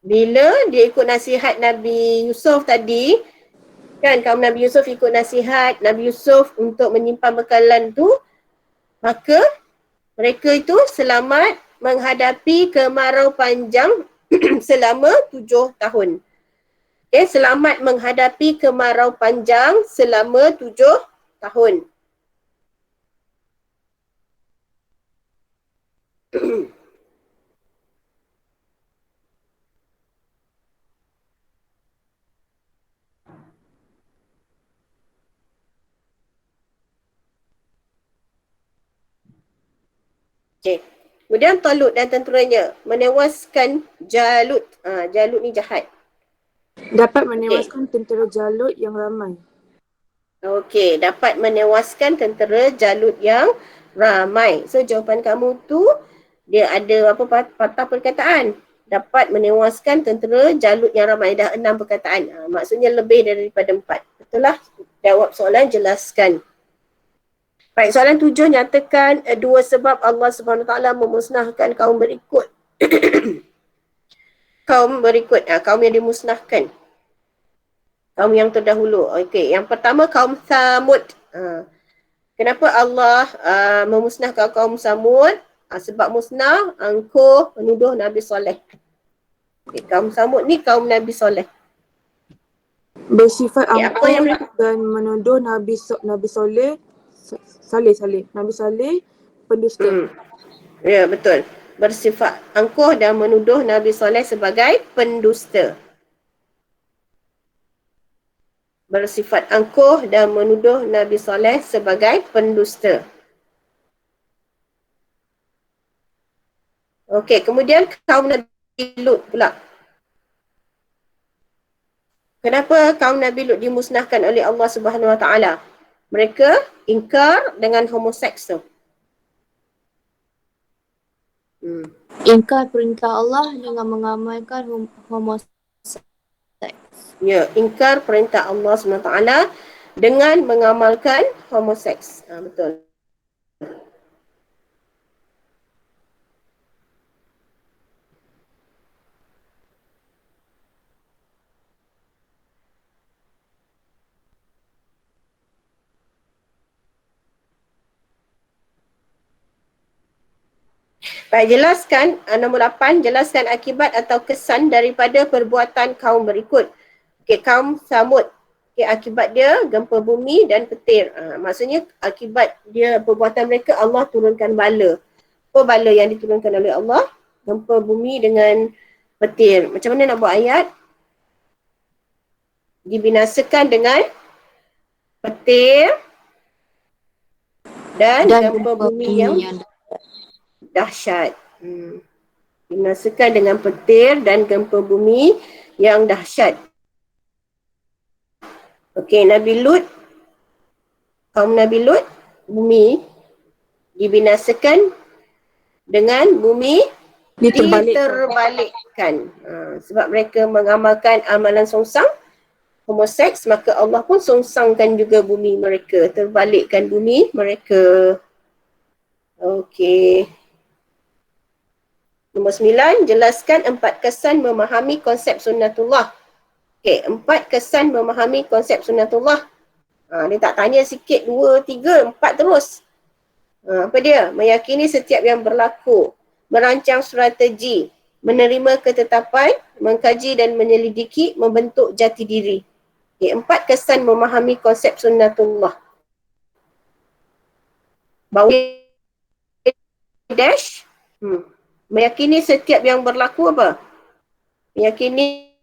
Bila dia ikut nasihat Nabi Yusuf tadi, kan kaum Nabi Yusuf ikut nasihat Nabi Yusuf untuk menyimpan bekalan tu, maka mereka itu selamat menghadapi kemarau panjang selama 7 tahun. Okay, selamat menghadapi kemarau panjang selama 7 tahun. Okay. Kemudian Talut dan tenteranya menewaskan Jalut. Jalut ni jahat. Dapat menewaskan tentera Jalut yang ramai. Okey, dapat menewaskan tentera Jalut yang ramai. So jawapan kamu tu dia ada apa patah perkataan? dapat menewaskan tentera Jalut yang ramai. Dah 6 perkataan. Maksudnya lebih daripada 4. Betul lah? Jawab soalan, jelaskan. Baik, soalan 7, nyatakan 2 sebab Allah SWT memusnahkan kaum berikut. Kaum berikut, kaum yang dimusnahkan. Kaum yang terdahulu. Okey, yang pertama kaum Thamud. Kenapa Allah memusnahkan kaum Thamud? Sebab musnah, angkuh, menuduh Nabi Soleh. Okay, kaum Thamud ni kaum Nabi Soleh. Bersifat Apa yang angkuh dan menuduh Nabi Soleh, Nabi Saleh pendusta. Ya, betul. Bersifat angkuh dan menuduh Nabi Soleh sebagai pendusta. Bersifat angkuh dan menuduh Nabi Soleh sebagai pendusta. Okey, kemudian kaum Nabi Lut pula. Kenapa kaum Nabi Lut dimusnahkan oleh Allah Subhanahu Wa Taala? Mereka ingkar dengan homoseks tu. Ingkar perintah Allah dengan mengamalkan homoseks. Ya, ingkar perintah Allah SWT dengan mengamalkan homoseks. Betul. Baik, jelaskan nombor 8, jelaskan akibat atau kesan daripada perbuatan kaum berikut. Okey, kaum Thamud. Okey, akibat dia gempa bumi dan petir. Maksudnya akibat dia perbuatan mereka Allah turunkan bala. Apa bala yang diturunkan oleh Allah? Gempa bumi dengan petir. Macam mana nak buat ayat? Dibinasakan dengan petir dan gempa bumi yang dahsyat. Dibinasakan dengan petir dan gempa bumi yang dahsyat. Okey, Nabi Lut, kaum Nabi Lut, bumi dibinasakan dengan bumi diterbalikkan. Sebab mereka mengamalkan amalan songsang, homoseks, maka Allah pun songsangkan juga bumi mereka, terbalikkan bumi mereka. Okey. Nombor 9, jelaskan 4 kesan memahami konsep sunnatullah. Okey, 4 kesan memahami konsep sunnatullah. Dia tak tanya sikit, 2, 3, 4 terus. Apa dia? Meyakini setiap yang berlaku, merancang strategi, menerima ketetapan, mengkaji dan menyelidiki, membentuk jati diri. Okey, 4 kesan memahami konsep sunnatullah. Bawah dash. Meyakini setiap yang berlaku apa? Meyakini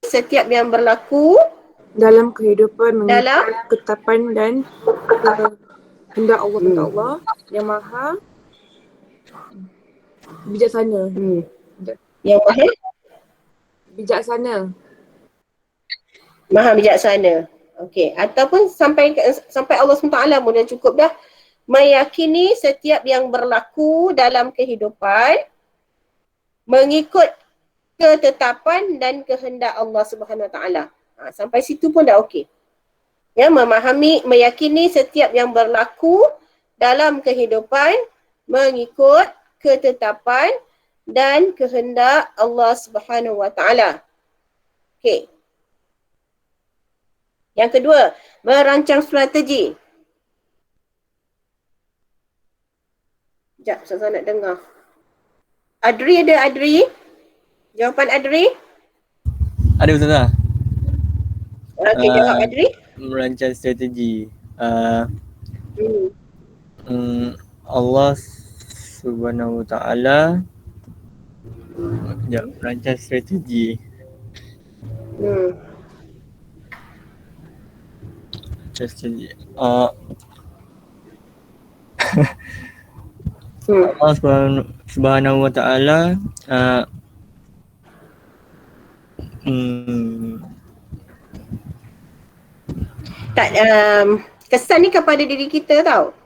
setiap yang berlaku dalam kehidupan mengikut ketetapan dan kehendak Allah yang maha bijaksana. Yang maha bijaksana. Maha bijaksana. Okey, ataupun sampai Allah SWT pun dah cukup dah. Meyakini setiap yang berlaku dalam kehidupan mengikut ketetapan dan kehendak Allah Subhanahu Wa Taala. Sampai situ pun dah okey. Ya, meyakini setiap yang berlaku dalam kehidupan mengikut ketetapan dan kehendak Allah Subhanahu Wa Taala. Okey. Yang kedua, merancang strategi. Sekejap, saya nak dengar. Adri ada, Adri? Jawapan Adri? Ada Ustazah. Okey, jawab Adri. Merancang strategi. Allah Subhanahu Wa Taala. Sekejap, merancang strategi. Strategi. Allah Subhanahu Wa Taala tak, kesan ni kepada diri kita tau.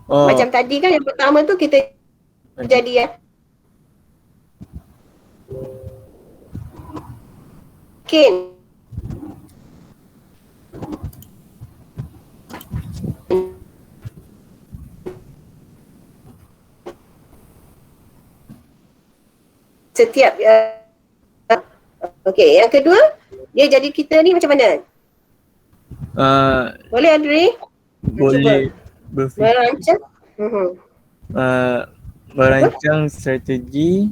Macam tadi kan yang pertama tu kita jadi Mungkin setiap okey, yang kedua, dia jadi kita ni macam mana? Boleh Adri? Boleh berfikir, Merancang. merancang strategi,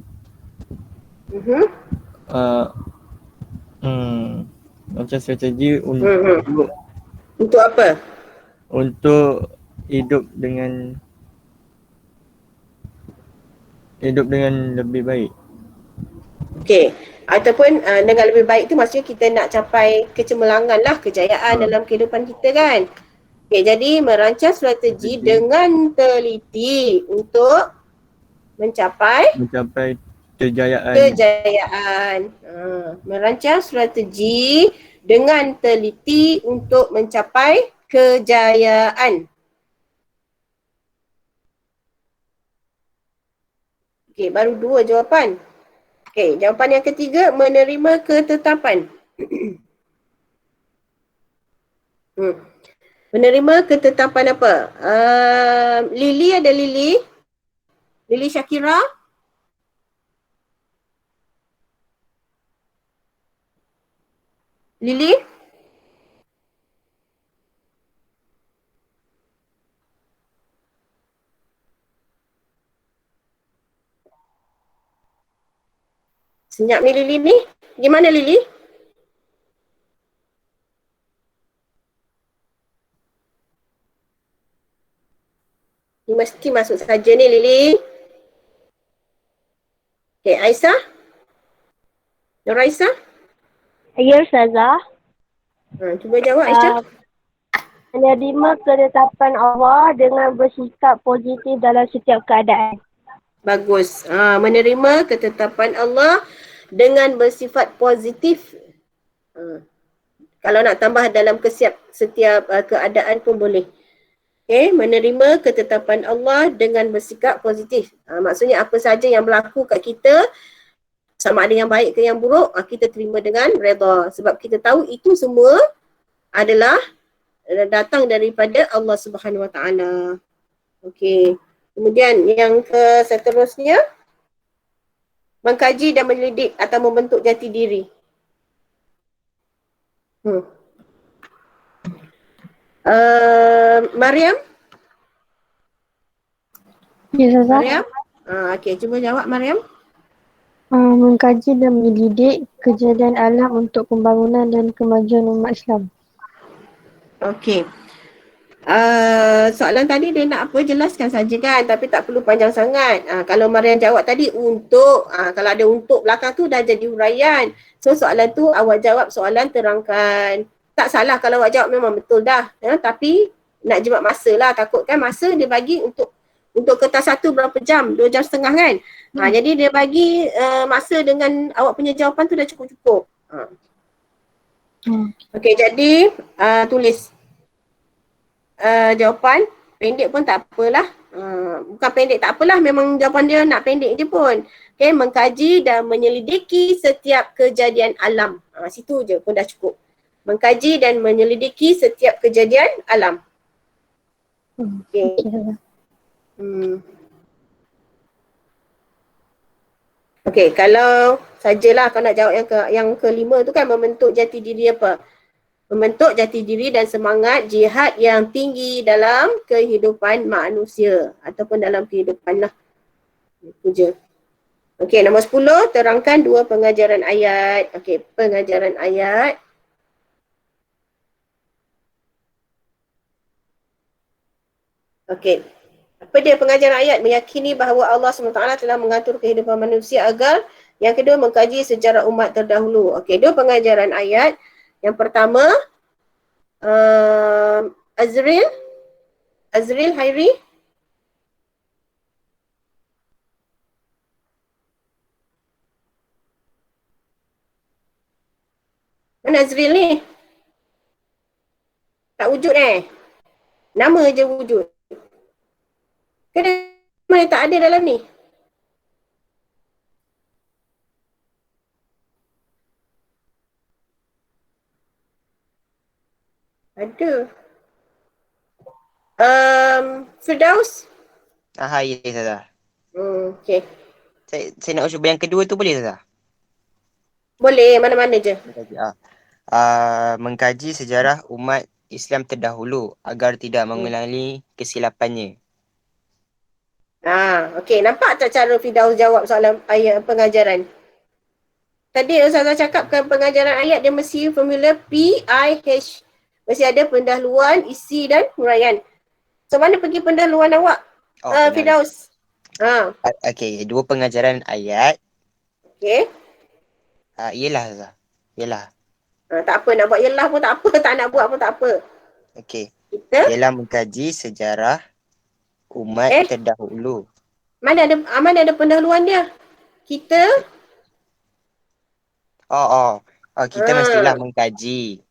macam strategi Untuk apa? untuk hidup dengan lebih baik. Okey. Ataupun dengan lebih baik tu maksudnya kita nak capai kecemerlangan lah, kejayaan dalam kehidupan kita kan. Okey, jadi merancang strategi dengan teliti untuk mencapai kejayaan. Merancang strategi dengan teliti untuk mencapai kejayaan. Okey, baru 2 jawapan. Okey, jawapan yang ketiga, menerima ketetapan. Menerima ketetapan apa? Lily ada Lily? Lily Syakira? Lily? Senyap ni Lily ni. Gimana Lily? Ni mesti masuk saja ni Lily. Okay, Aisyah? Nur Aisyah? Ya Ustazah. Cuba jawab Aisyah. Menerima ketetapan Allah dengan bersikap positif dalam setiap keadaan. Bagus. Menerima ketetapan Allah dengan bersifat positif. Kalau nak tambah dalam setiap keadaan pun boleh. Okay, menerima ketetapan Allah dengan bersikap positif. Maksudnya apa saja yang berlaku kat kita, sama ada yang baik ke yang buruk, kita terima dengan redha. Sebab kita tahu itu semua adalah datang daripada Allah Subhanahu Wa Taala. Okey. Kemudian yang seterusnya, mengkaji dan menyelidik atau membentuk jati diri. Mariam? Ya Ustazah. Mariam? Okey, cuba jawab Mariam. Mengkaji dan menyelidik kejadian alam untuk pembangunan dan kemajuan umat Islam. Okey. Soalan tadi dia nak apa, jelaskan saja kan, tapi tak perlu panjang sangat. Kalau Mariam jawab tadi untuk, kalau ada untuk belakang tu dah jadi huraian. So soalan tu awak jawab soalan terangkan. Tak salah kalau awak jawab memang betul dah. Tapi nak jimat masa lah, takut kan masa dia bagi untuk kertas satu berapa jam, 2 jam setengah kan. Jadi dia bagi masa dengan awak punya jawapan tu dah cukup-cukup. Okey, jadi tulis jawapan pendek pun tak apalah. Bukan pendek tak apalah, memang jawapan dia nak pendek je pun. Okay, mengkaji dan menyelidiki setiap kejadian alam. Situ je pun dah cukup. Mengkaji dan menyelidiki setiap kejadian alam. Okay. Okay, kalau sajalah kau nak jawab yang kelima tu kan, membentuk jati diri apa? Membentuk jati diri dan semangat jihad yang tinggi dalam kehidupan manusia ataupun dalam kehidupan lah. Itu je. Okey, nombor 10, terangkan 2 pengajaran ayat. Okey, pengajaran ayat. Okey. Apa dia pengajaran ayat? Meyakini bahawa Allah SWT telah mengatur kehidupan manusia agar, yang kedua, mengkaji sejarah umat terdahulu. Okey, 2 pengajaran ayat. Yang pertama, Azril Hairi. Mana Azril ni? Tak wujud Nama je wujud. Kenapa tak ada dalam ni? Ada. Firdaus? Ya Ustazah. Okay. Saya nak cuba yang kedua tu boleh Ustazah? Boleh, mana-mana je. Mengkaji sejarah umat Islam terdahulu agar tidak mengulangi kesilapannya. Okey, nampak tak cara Firdaus jawab soalan ayat pengajaran? Tadi Ustazah cakapkan pengajaran ayat dia mesti formula PIH. Mesti ada pendahuluan, isi dan huraian. So mana pergi pendahuluan awak? Firdaus. Okey, dua pengajaran ayat. Okey. Yelah Ustazah. Yelah. Tak apa, nak buat yelah pun tak apa, tak nak buat pun tak apa. Okey. Kita? Ialah mengkaji sejarah umat terdahulu. Mana ada pendahuluan dia? Kita? Kita mestilah mengkaji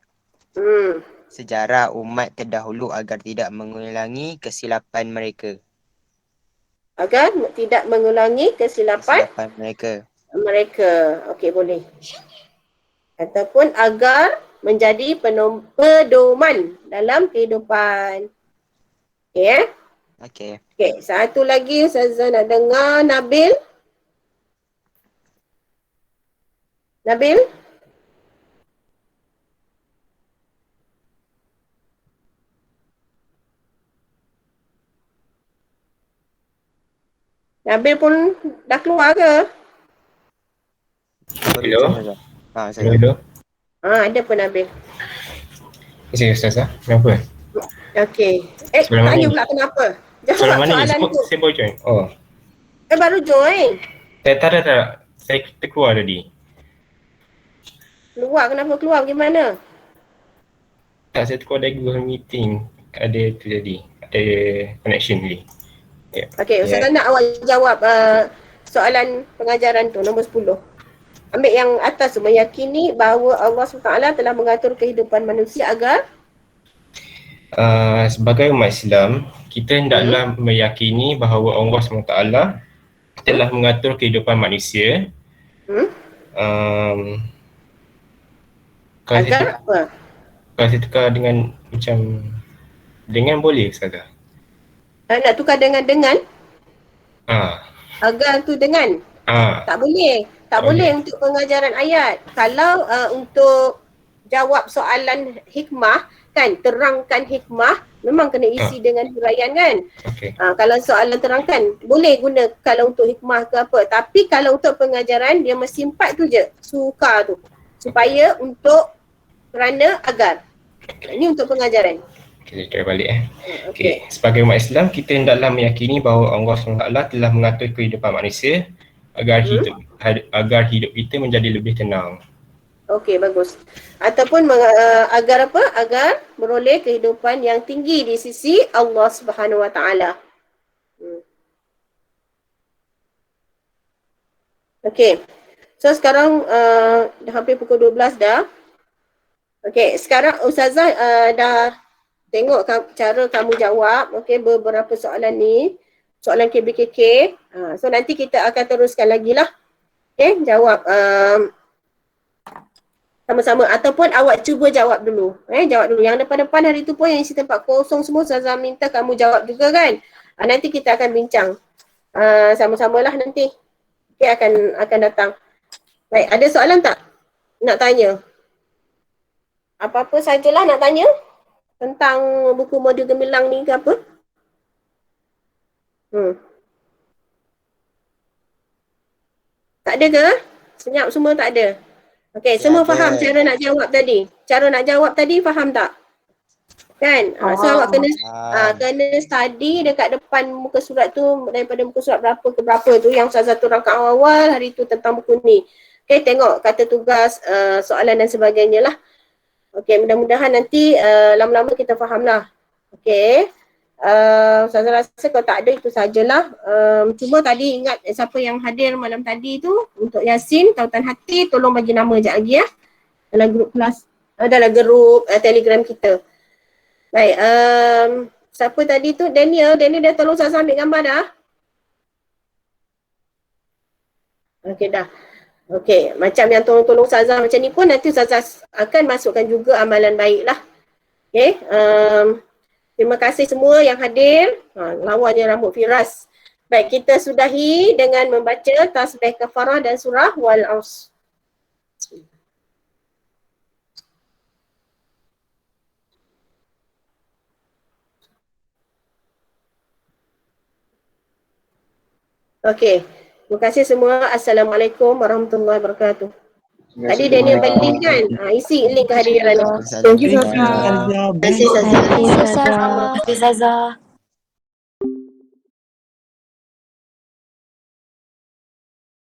sejarah umat terdahulu agar tidak mengulangi kesilapan mereka. Agar tidak mengulangi kesilapan mereka. Okey, boleh. Ataupun agar menjadi pedoman dalam kehidupan. Okey Okey. Okey, satu lagi Ustazah nak dengar Nabil. Nabil? Nabil pun dah keluar ke? Hello. Hello. Ada pun Nabil. Saya Ustazah, kenapa? Okey. Sebelah Tanya mana pula kenapa? Jawab Sebelah mana soalan tu. Saya baru join. Baru join. Tak. Saya terkeluar tadi. Keluar, kenapa keluar? Gimana? Tak, saya terkeluar dari Google Meeting. Ada tu tadi. Ada connection tadi. Okey, Ustazah nak awak jawab soalan pengajaran tu, nombor 10. Ambil yang atas tu, meyakini bahawa Allah SWT telah mengatur kehidupan manusia agar sebagai umat Islam, kita hendaklah meyakini bahawa Allah SWT telah mengatur kehidupan manusia. Agar apa? Kalau saya tukar dengan dengan boleh Ustazah? Nak tukar dengan? Agar tu dengan? Tak boleh. Tak boleh untuk pengajaran ayat. Kalau untuk jawab soalan hikmah, kan, terangkan hikmah, memang kena isi dengan huraian kan. Kalau soalan terangkan, boleh guna kalau untuk hikmah ke apa. Tapi kalau untuk pengajaran, dia mesti 4 tu je, suka tu. Supaya untuk kerana agar. Ini untuk pengajaran. Saya try balik Okey. Sebagai umat Islam, kita hendaklah meyakini bahawa Allah SWT telah mengatur kehidupan manusia agar hidup kita menjadi lebih tenang. Okey, bagus. Ataupun agar apa? Agar beroleh kehidupan yang tinggi di sisi Allah Subhanahu Wa Taala. Okey. So sekarang dah hampir pukul 12 dah. Okey, sekarang Ustazah dah tengok cara kamu jawab, okey, beberapa soalan ni, soalan KBKK. So nanti kita akan teruskan lagi lah. Okey, jawab sama-sama ataupun awak cuba jawab dulu. Jawab dulu. Yang depan-depan hari tu pun yang isi tempat kosong semua Ustazah minta kamu jawab juga kan. Nanti kita akan bincang. Sama-samalah nanti. Okey, akan datang. Baik, ada soalan tak? Nak tanya? Apa-apa sajalah nak tanya tentang buku modul gemilang ni ke apa? Tak ada ke? Senyap semua tak ada? Okey, semua faham cara nak jawab tadi? Cara nak jawab tadi faham tak? Kan? So awak kena study dekat depan muka surat tu, daripada muka surat berapa ke berapa tu yang Ustazah turunkan awal hari tu tentang buku ni. Okey, tengok kata tugas, soalan dan sebagainya lah. Okey, mudah-mudahan nanti lama-lama kita faham lah. Okey. Ustazah rasa kalau tak ada itu sajalah. Cuma tadi ingat siapa yang hadir malam tadi tu untuk Yasin, Tautan Hati, tolong bagi nama sekejap lagi ya. Dalam grup kelas, dalam grup Telegram kita. Baik, siapa tadi tu? Daniel dah tolong Ustazah ambil gambar dah. Okey dah. Okey, macam yang tolong Ustazah macam ni pun nanti Ustazah akan masukkan juga amalan baik lah. Okay. Terima kasih semua yang hadir. Lawannya rambut Firas. Baik, kita sudahi dengan membaca tasbih kafarah dan surah wal aus. Okey. Terima kasih semua. Assalamualaikum warahmatullahi wabarakatuh. Tadi Daniel bagi link kan? Isi link kehadiran. Thank you, Saza. Terima kasih Saza.